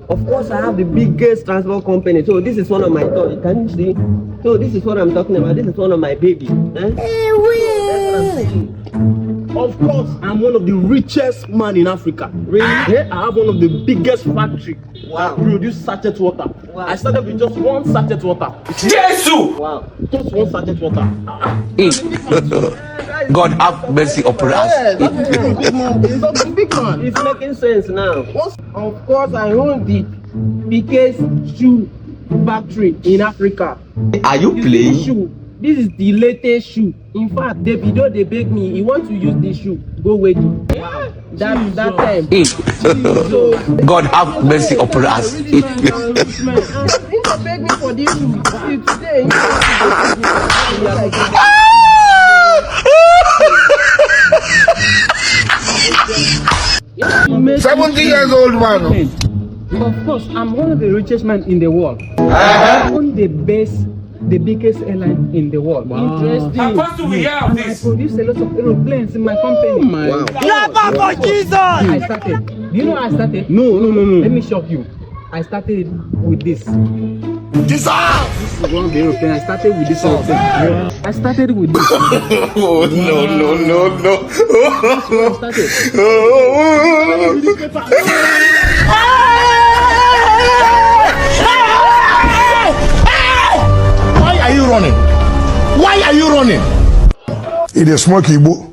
Of course, I have the biggest transport company. So this is one of my toys. Can you see? So this is what I'm talking about. This is one of my babies. That's what I'm saying. Of course, I'm one of the richest man in Africa. Really? Yeah, I have one of the biggest factory. Wow. Produce sachet water. Wow. I started with just one sachet water. Jesus! Wow. Just one sachet water. God have mercy upon us. Yes, that's a big man. It's a big man. It's making sense now. Of course, I own the biggest shoe factory in Africa. Are you You see playing? this shoe? This is the latest shoe. In fact, Davido they beg me. He wants to use this shoe. Go wedding. Wow. That time. So God have mercy upon us. He beg me for this shoe. See, today. He 70 years old man. Of course, I'm one of the richest men in the world. I own the biggest airline in the world. Wow. Interesting. Apostle, we hear of And I this. produce a lot of aeroplanes in my company. Wow. Clap for Jesus! I started. Do you know how I started? No. Let me shock you. I started with this. Jesus! This is one of the aeroplanes. I started with this aeroplane. I started with this. Oh, no. I started. Why are you running? Why are you running? It is smoky, boo.